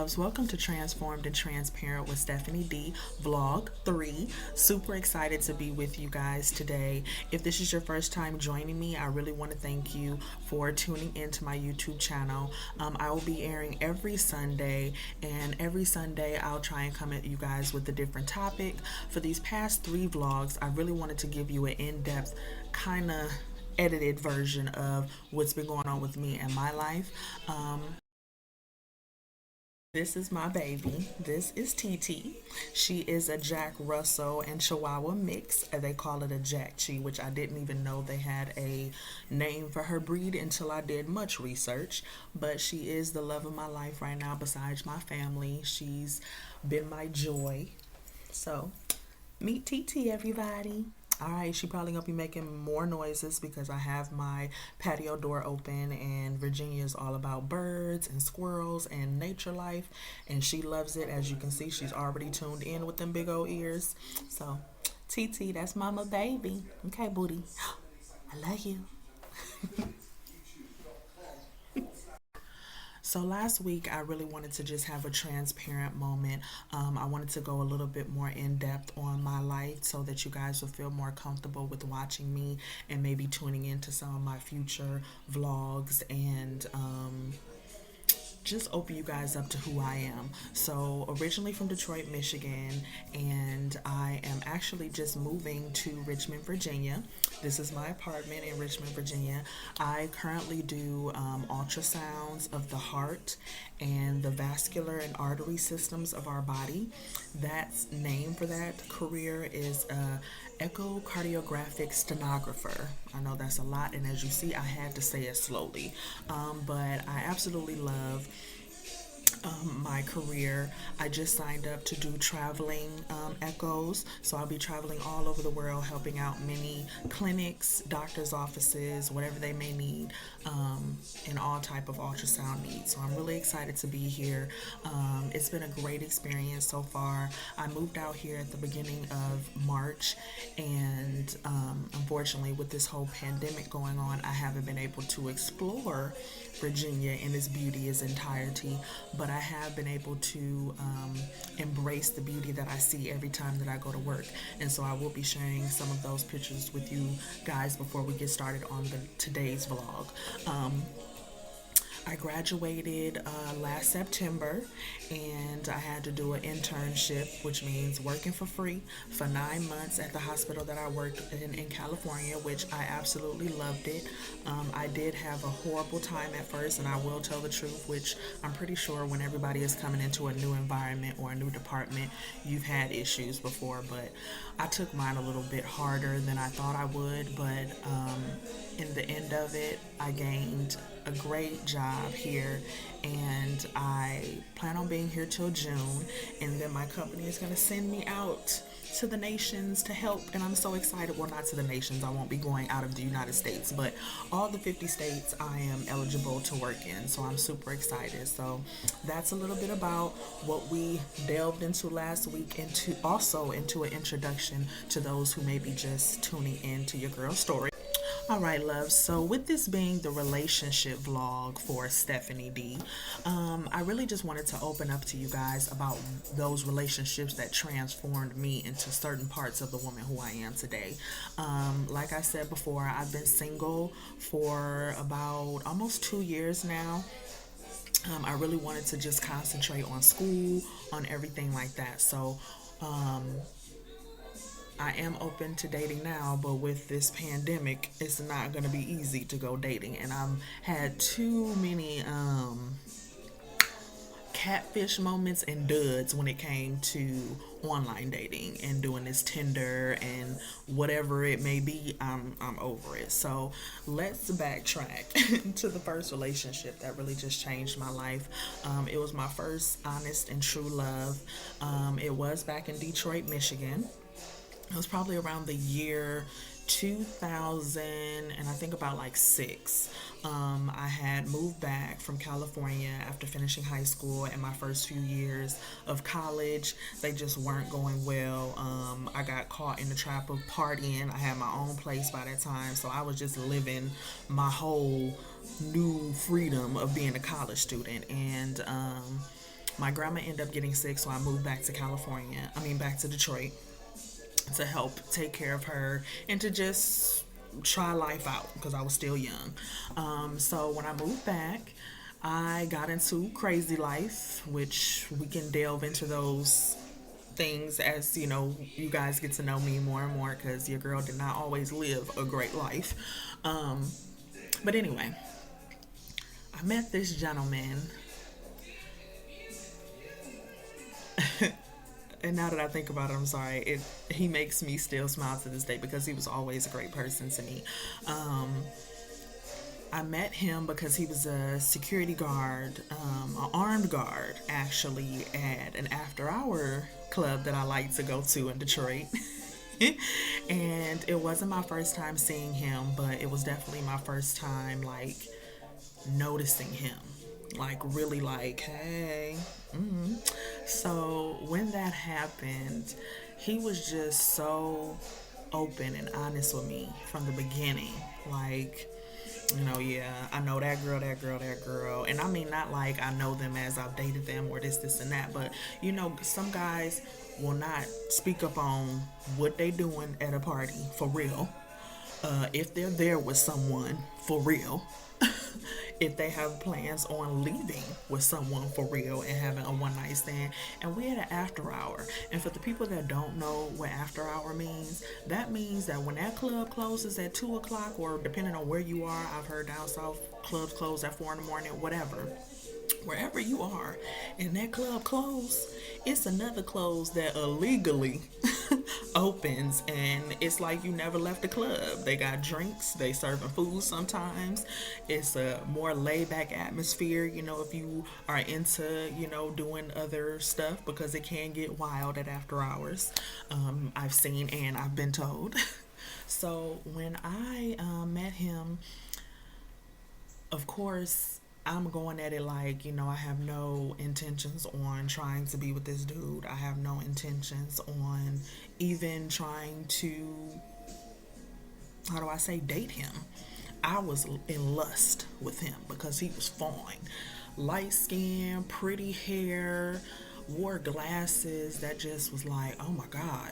loves. Welcome to Transformed and Transparent with Stephanie D, Vlog 3. Super excited to be with you guys today. If this is your first time joining me, I really want to thank you for tuning into my YouTube channel. I will be airing every Sunday, and every Sunday I'll try and come at you guys with a different topic. For these past 3 vlogs, I really wanted to give you an in-depth kind of edited version of what's been going on with me and my life. This is my baby. This is TT. She is a Jack Russell and Chihuahua mix. They call it a Jack Chi, which I didn't even know they had a name for her breed until I did much research. But she is the love of my life right now, besides my family. She's been my joy. So, meet TT, everybody. All right, she probably gonna be making more noises because I have my patio door open, and Virginia is all about birds and squirrels and nature life, and she loves it. As you can see, she's already tuned in with them big old ears. So, TT, that's mama baby. Okay, booty. I love you. So last week, I really wanted to just have a transparent moment. I wanted to go a little bit more in depth on my life so that you guys will feel more comfortable with watching me and maybe tuning into some of my future vlogs and just open you guys up to who I am. So, originally from Detroit, Michigan, and I am actually just moving to Richmond, Virginia. This is my apartment in Richmond, Virginia. I currently do ultrasounds of the heart and the vascular and artery systems of our body. That's name for that career is echocardiographic stenographer. I know that's a lot, and as you see, I had to say it slowly. But I absolutely love my career. I just signed up to do traveling echoes, so I'll be traveling all over the world, helping out many clinics, doctors' offices, whatever they may need, in all type of ultrasound needs. So I'm really excited to be here. It's been a great experience so far. I moved out here at the beginning of March, and unfortunately, with this whole pandemic going on, I haven't been able to explore Virginia in its beauty, its entirety, but I have been able to embrace the beauty that I see every time that I go to work. And so I will be sharing some of those pictures with you guys before we get started on today's vlog. I graduated last September, and I had to do an internship, which means working for free for 9 months at the hospital that I worked in California, which I absolutely loved it. I did have a horrible time at first, and I will tell the truth, which I'm pretty sure when everybody is coming into a new environment or a new department, you've had issues before, but I took mine a little bit harder than I thought I would, but in the end of it, I gained a great job here, and I plan on being here till June, and then my company is going to send me out to the nations to help, and I'm so excited. Well, not to the nations, I won't be going out of the United States, but all the 50 states I am eligible to work in, so I'm super excited. So that's a little bit about what we delved into last week, into an introduction to those who may be just tuning in to your girl's story. All right, love. So with this being the relationship vlog for Stephanie D, I really just wanted to open up to you guys about those relationships that transformed me into certain parts of the woman who I am today. Like I said before, I've been single for about almost 2 years now. I really wanted to just concentrate on school, on everything like that. So, I am open to dating now, but with this pandemic, it's not going to be easy to go dating. And I've had too many catfish moments and duds when it came to online dating and doing this Tinder and whatever it may be. I'm over it. So let's backtrack to the first relationship that really just changed my life. It was my first honest and true love. It was back in Detroit, Michigan. It was probably around the year 2000, and I think about like 6. I had moved back from California after finishing high school, and my first few years of college, they just weren't going well. I got caught in the trap of partying. I had my own place by that time, so I was just living my whole new freedom of being a college student. And My grandma ended up getting sick, so I moved back to California. I mean, back to Detroit to help take care of her and to just try life out because I was still young. So when I moved back, I got into crazy life, which we can delve into those things as you guys get to know me more and more because your girl did not always live a great life. Um, but anyway, I met this gentleman, and now that I think about it, I'm sorry. He makes me still smile to this day because he was always a great person to me. Um, I met him because he was a security guard, an armed guard, actually, at an after-hour club that I like to go to in Detroit. And it wasn't my first time seeing him, but it was definitely my first time, like, noticing him. Like, really, like, hey. So when that happened, he was just so open and honest with me from the beginning. Like, yeah, I know that girl, that girl, that girl. And I mean, not like I know them as I've dated them or this, and that, but some guys will not speak up on what they doing at a party for real. If they're there with someone for real. If they have plans on leaving with someone for real and having a one night stand. And we had an after hour. And for the people that don't know what after hour means, that means that when that club closes at 2 o'clock, or depending on where you are, I've heard down south clubs close at 4 in the morning, whatever. Wherever you are and that club close, it's another close that illegally opens, and it's like you never left the club. They got drinks, they serving food sometimes. It's a more laid back atmosphere, if you are into, doing other stuff, because it can get wild at after hours. I've seen and I've been told. So when I met him, of course, I'm going at it like, I have no intentions on trying to be with this dude. I have no intentions on even trying to, how do I say, date him. I was in lust with him because he was fine. Light skin, pretty hair, wore glasses that just was like, oh my God.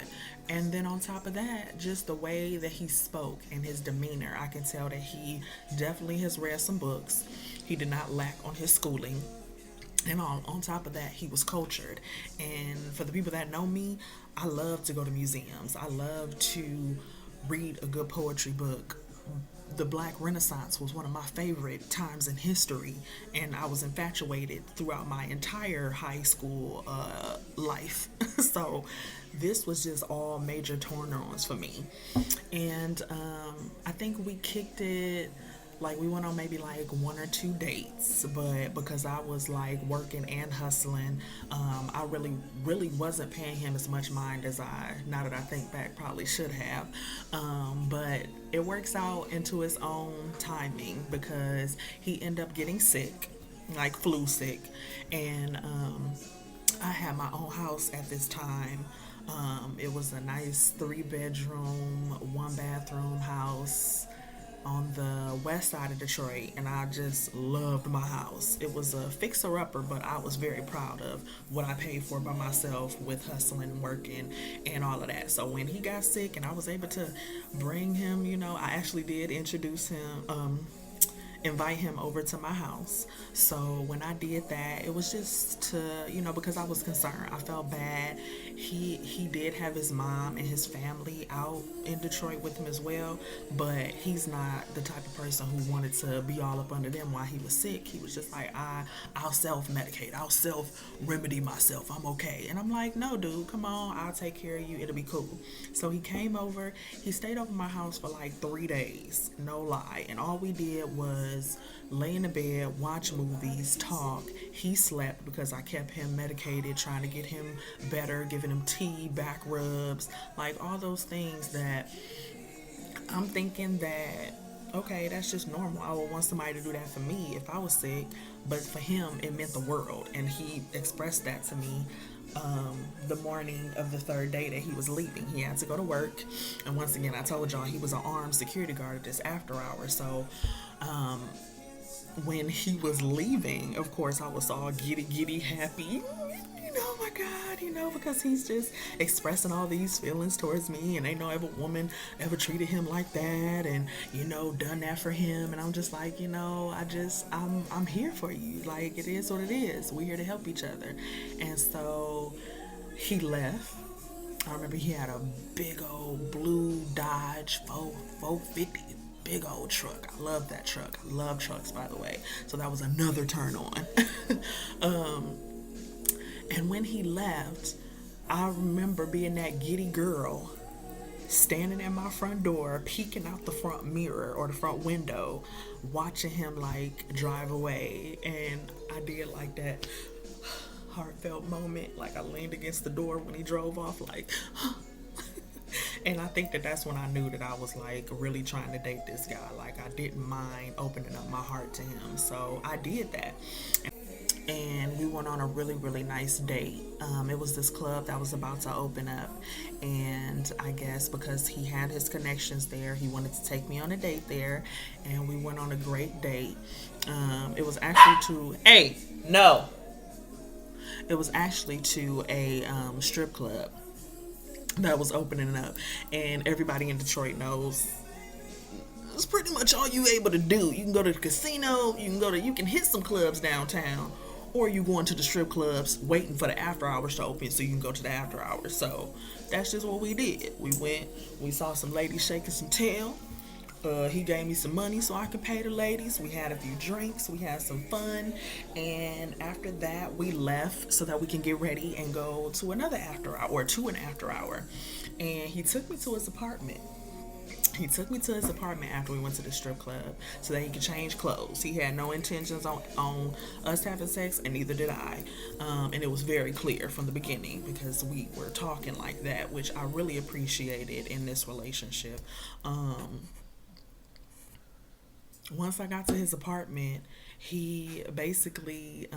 And then on top of that, just the way that he spoke and his demeanor, I can tell that he definitely has read some books. He did not lack on his schooling. And on top of that, he was cultured. And for the people that know me, I love to go to museums. I love to read a good poetry book. The Black Renaissance was one of my favorite times in history, and I was infatuated throughout my entire high school life. So this was just all major turn-ons for me. And I think we kicked it, like we went on maybe like 1 or 2 dates, but because I was like working and hustling, I really wasn't paying him as much mind as now that I think back, probably should have. But it works out into its own timing because he ended up getting sick, like flu sick, and I had my own house at this time. It was a nice 3-bedroom, 1-bathroom house on the west side of Detroit, and I just loved my house. It was a fixer-upper, but I was very proud of what I paid for by myself with hustling and working and all of that. So when he got sick and I was able to bring him, I actually did introduce him, invite him over to my house. So when I did that, it was just to, because I was concerned. I felt bad. He did have his mom and his family out in Detroit with him as well, but he's not the type of person who wanted to be all up under them while he was sick. He was just like, I'll self-medicate. I'll self-remedy myself. I'm okay. And I'm like, no, dude, come on. I'll take care of you. It'll be cool. So he came over. He stayed over my house for like 3 days. No lie. And all we did was lay in the bed, watch movies, talk. He slept because I kept him medicated, trying to get him better, giving him tea, back rubs, like all those things that I'm thinking that, okay, that's just normal. I would want somebody to do that for me if I was sick, but for him, it meant the world, and he expressed that to me the morning of the 3rd day that he was leaving. He had to go to work, and once again, I told y'all he was an armed security guard at this after hour, so when he was leaving, of course, I was all giddy, happy. Oh my God, because he's just expressing all these feelings towards me, and ain't no ever woman ever treated him like that, and done that for him. And I'm just like, I'm here for you. Like, it is what it is. We're here to help each other. And so he left. I remember he had a big old blue Dodge 450, big old truck. I love that truck. I love trucks, by the way. So that was another turn on. And when he left, I remember being that giddy girl standing at my front door, peeking out the front mirror or the front window, watching him like drive away. And I did like that heartfelt moment, like I leaned against the door when he drove off, like and I think that that's when I knew that I was like really trying to date this guy. Like, I didn't mind opening up my heart to him, so I did that. And we went on a really nice date. It was this club that was about to open up, and I guess because he had his connections there, he wanted to take me on a date there, and we went on a great date. It was actually to a strip club that was opening up, and everybody in Detroit knows it's pretty much all you able to do. You can go to the casino, you can hit some clubs downtown, or you going to the strip clubs waiting for the after hours to open so you can go to the after hours. So that's just what we did. We went, we saw some ladies shaking some tail. He gave me some money so I could pay the ladies. We had a few drinks, we had some fun, and after that we left so that we can get ready and go to another after hour, or to an after hour. And he took me to his apartment. After we went to the strip club so that he could change clothes. He had no intentions on us having sex, and neither did I. And it was very clear from the beginning because we were talking like that, which I really appreciated in this relationship. Once I got to his apartment, he basically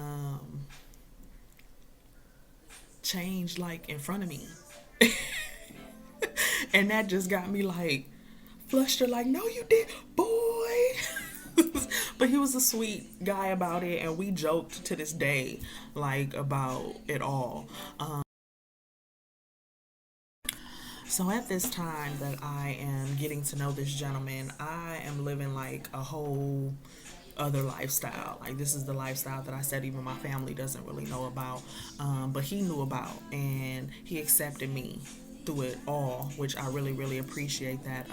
changed like in front of me. And that just got me like flustered, like, no you did, boy. But he was a sweet guy about it, and we joked to this day like about it all. So at this time that I am getting to know this gentleman, I am living like a whole other lifestyle. Like, this is the lifestyle that I said even my family doesn't really know about, but he knew about, and he accepted me through it all, which I really appreciate that.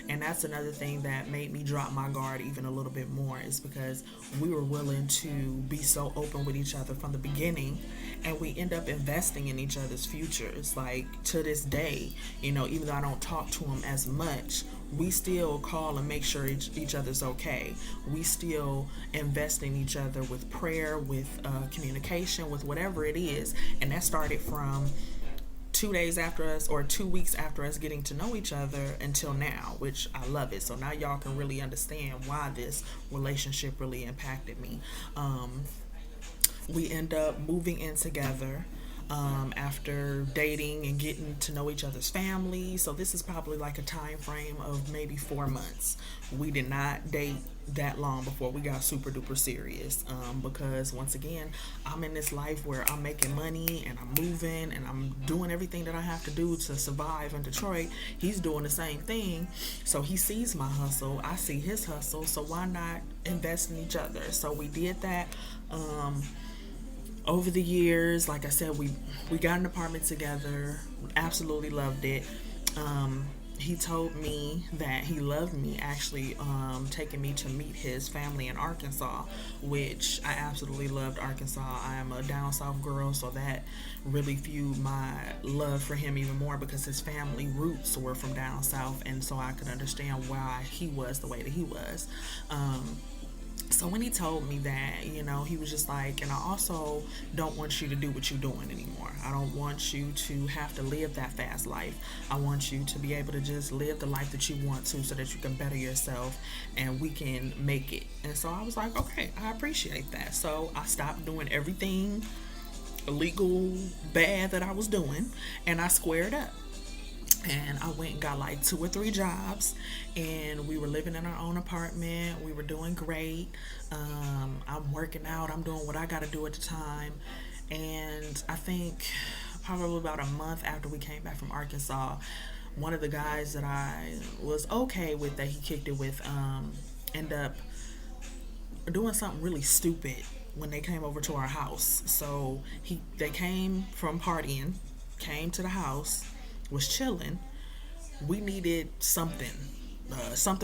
And that's another thing that made me drop my guard even a little bit more, is because we were willing to be so open with each other from the beginning, and we end up investing in each other's futures. Like, to this day, even though I don't talk to him as much, we still call and make sure each other's okay. We still invest in each other with prayer, with communication, with whatever it is. And that started from 2 days after us, or 2 weeks after us getting to know each other, until now, which I love it. So now y'all can really understand why this relationship really impacted me. We end up moving in together after dating and getting to know each other's families. So this is probably like a time frame of maybe 4 months. We did not date that long before we got super duper serious, because once again, I'm in this life where I'm making money and I'm moving and I'm doing everything that I have to do to survive in Detroit. He's doing the same thing, so he sees my hustle, I see his hustle, so why not invest in each other? So we did that. Over the years, like I said, we got an apartment together, absolutely loved it. He told me that he loved me actually taking me to meet his family in Arkansas, which I absolutely loved Arkansas. I am a down south girl, so that really fueled my love for him even more, because his family roots were from down south, and so I could understand why he was the way that he was. So when he told me that, he was just like, and I also don't want you to do what you're doing anymore. I don't want you to have to live that fast life. I want you to be able to just live the life that you want to, so that you can better yourself and we can make it. And so I was like, okay, I appreciate that. So I stopped doing everything illegal, bad that I was doing, and I squared up. And I went and got like 2 or 3 jobs, and we were living in our own apartment. We were doing great. I'm working out. I'm doing what I got to do at the time. And I think probably about a month after we came back from Arkansas, one of the guys that I was okay with, that he kicked it with, ended up doing something really stupid when they came over to our house. So they came from partying, came to the house, was chilling. We needed something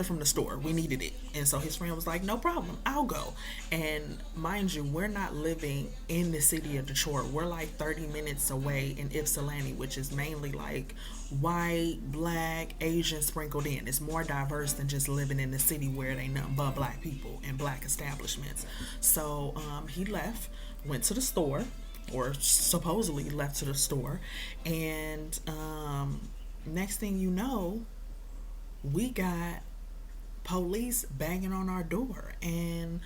from the store. We needed it. And so his friend was like, no problem, I'll go. And mind you, we're not living in the city of Detroit. We're like 30 minutes away in Ypsilanti, which is mainly like white, black, Asian sprinkled in. It's more diverse than just living in the city where they nothing but black people and black establishments. So he left, went to the store, or supposedly left to the store, and next thing you know, we got police banging on our door. And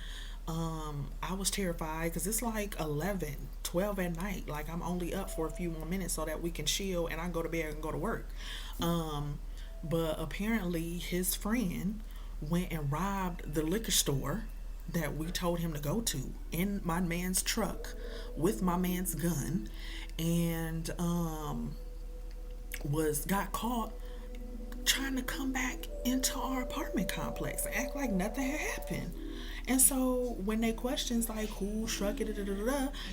I was terrified because it's like 11, 12 at night. Like, I'm only up for a few more minutes so that we can chill and I go to bed and go to work. But apparently his friend went and robbed the liquor store that we told him to go to in my man's truck with my man's gun, and was got caught trying to come back into our apartment complex and act like nothing had happened. And so when they questions like who struck it,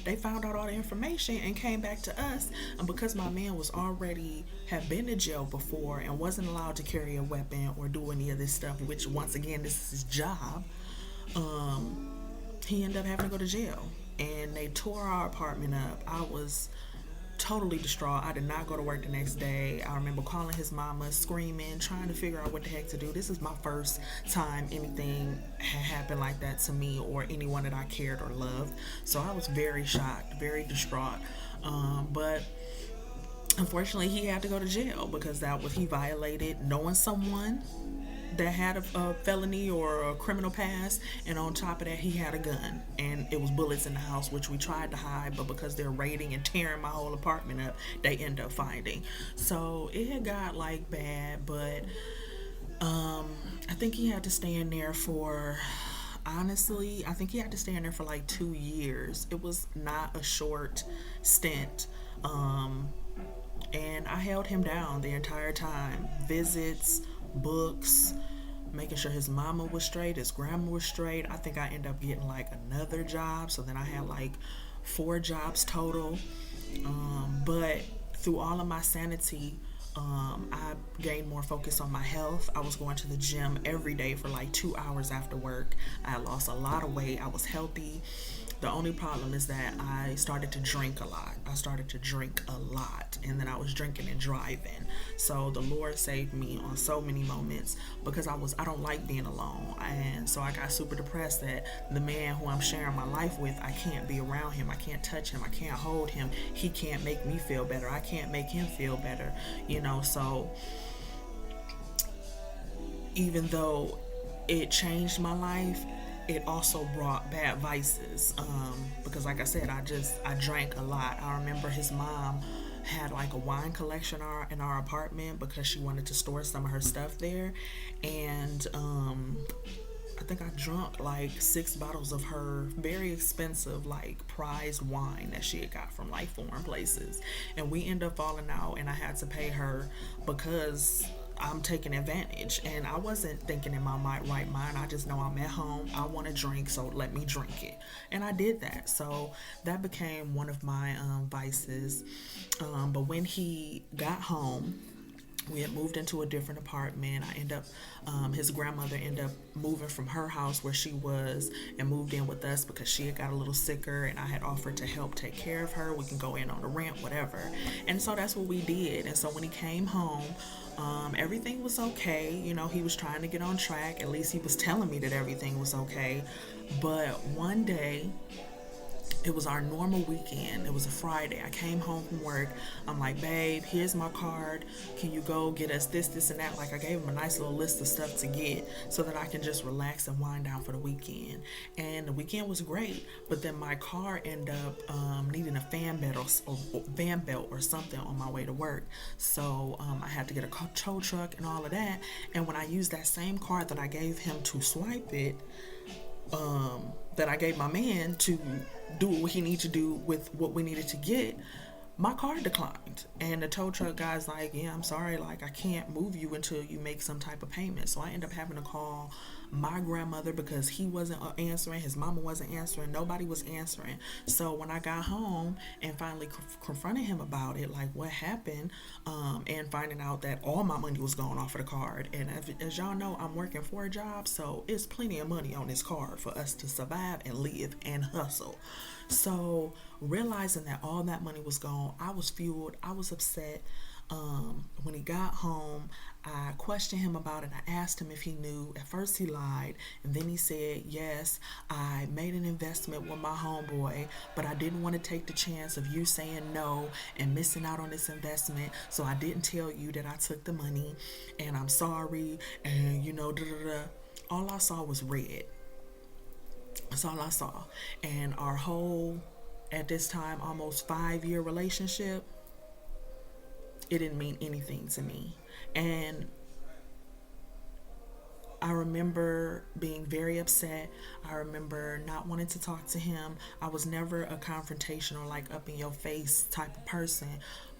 they found out all the information and came back to us. And because my man was already had been to jail before and wasn't allowed to carry a weapon or do any of this stuff, which once again this is his job, he ended up having to go to jail. And they tore our apartment up. I was totally distraught. I did not go to work the next day. I remember calling his mama, screaming, trying to figure out what the heck to do. This is my first time anything had happened like that to me or anyone that I cared or loved. So I was very shocked, very distraught. But unfortunately, he had to go to jail because he violated knowing someone that had a felony or a criminal past, and on top of that he had a gun, and it was bullets in the house, which we tried to hide, but because they're raiding and tearing my whole apartment up, they end up finding. So it had got like bad, but I think he had to stay in there for, honestly, I think he had to stay in there for like 2 years. It was not a short stint. And I held him down the entire time. Visits, books, making sure his mama was straight, his grandma was straight. I think I ended up getting like another job, so then I had like 4 jobs total. But through all of my sanity, I gained more focus on my health. I was going to the gym every day for like 2 hours after work. I lost a lot of weight. I was healthy. The only problem is that I started to drink a lot. And then I was drinking and driving. So the Lord saved me on so many moments because I don't like being alone. And so I got super depressed that the man who I'm sharing my life with, I can't be around him. I can't touch him. I can't hold him. He can't make me feel better. I can't make him feel better. So even though it changed my life, it also brought bad vices, because like I said, I drank a lot. I remember his mom had like a wine collection in our apartment because she wanted to store some of her stuff there, and I think I drunk like 6 bottles of her very expensive like prized wine that she had got from like foreign places, and we ended up falling out, and I had to pay her because I'm taking advantage. And I wasn't thinking in my right mind. I just know I'm at home, I want to drink, so let me drink it. And I did that. So that became one of my vices. But when he got home, we had moved into a different apartment. His grandmother ended up moving from her house where she was and moved in with us because she had got a little sicker, and I had offered to help take care of her. We can go in on the rent, whatever. And so that's what we did. And so when he came home, everything was okay. He was trying to get on track. At least he was telling me that everything was okay. But one day, It was our normal weekend. It was a Friday. I came home from work. I'm like, babe, here's my card. Can you go get us this, this, and that? Like, I gave him a nice little list of stuff to get so that I can just relax and wind down for the weekend. And the weekend was great, but then my car ended up needing a fan belt or something on my way to work. So I had to get a tow truck and all of that. And when I used that same card that I gave him to swipe it, that I gave my man to do what he needed to do with what we needed to get, my card declined. And the tow truck guy's like, yeah, I'm sorry, like I can't move you until you make some type of payment. So I ended up having to call my grandmother because he wasn't answering, his mama wasn't answering, nobody was answering. So when I got home and finally confronted him about it, like what happened, and finding out that all my money was going off of the card. And as y'all know, I'm working for a job, so it's plenty of money on this card for us to survive and live and hustle. So realizing that all that money was gone, I was fueled, I was upset. When he got home, I questioned him about it. I asked him if he knew. At first he lied, and then he said, yes, I made an investment with my homeboy, but I didn't want to take the chance of you saying no and missing out on this investment, so I didn't tell you that I took the money, and I'm sorry, and all I saw was red. That's all I saw. And our whole, at this time, almost 5-year relationship, it didn't mean anything to me. And I remember being very upset. I remember not wanting to talk to him. I was never a confrontational, like up in your face type of person,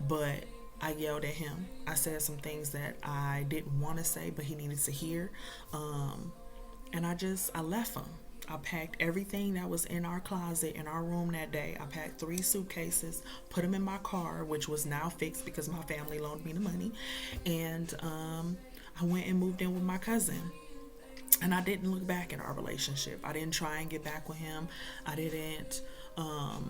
but I yelled at him. I said some things that I didn't want to say, but he needed to hear. And I left him. I packed everything that was in our closet in our room that day. I packed 3 suitcases, put them in my car, which was now fixed because my family loaned me the money. And I went and moved in with my cousin. And I didn't look back in our relationship. I didn't try and get back with him. I didn't I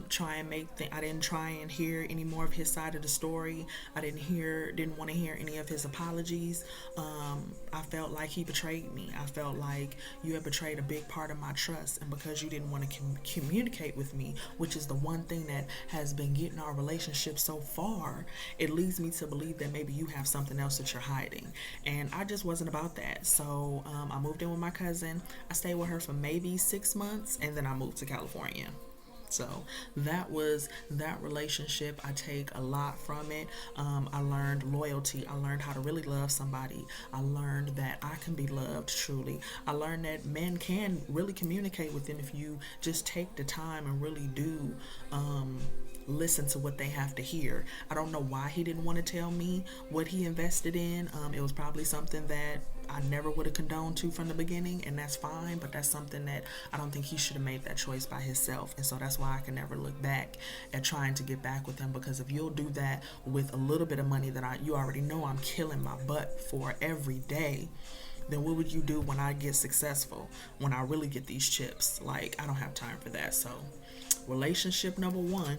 didn't try and hear any more of his side of the story. I didn't want to hear any of his apologies. I felt like he betrayed me. I felt like you had betrayed a big part of my trust, and because you didn't want to communicate with me, which is the one thing that has been getting our relationship so far, it leads me to believe that maybe you have something else that you're hiding. And I just wasn't about that. So I moved in with my cousin. I stayed with her for maybe 6 months, and then I moved to California. So that was that relationship. I take a lot from it. I learned loyalty. I learned how to really love somebody. I learned that I can be loved truly. I learned that men can really communicate with them if you just take the time and really do listen to what they have to hear. I don't know why he didn't want to tell me what he invested in. It was probably something that I never would have condoned to from the beginning, and that's fine, but that's something that I don't think he should have made that choice by himself. And so that's why I can never look back at trying to get back with him, because if you'll do that with a little bit of money that you already know I'm killing my butt for every day, then what would you do when I get successful, when I really get these chips? Like, I don't have time for that. So relationship number 1.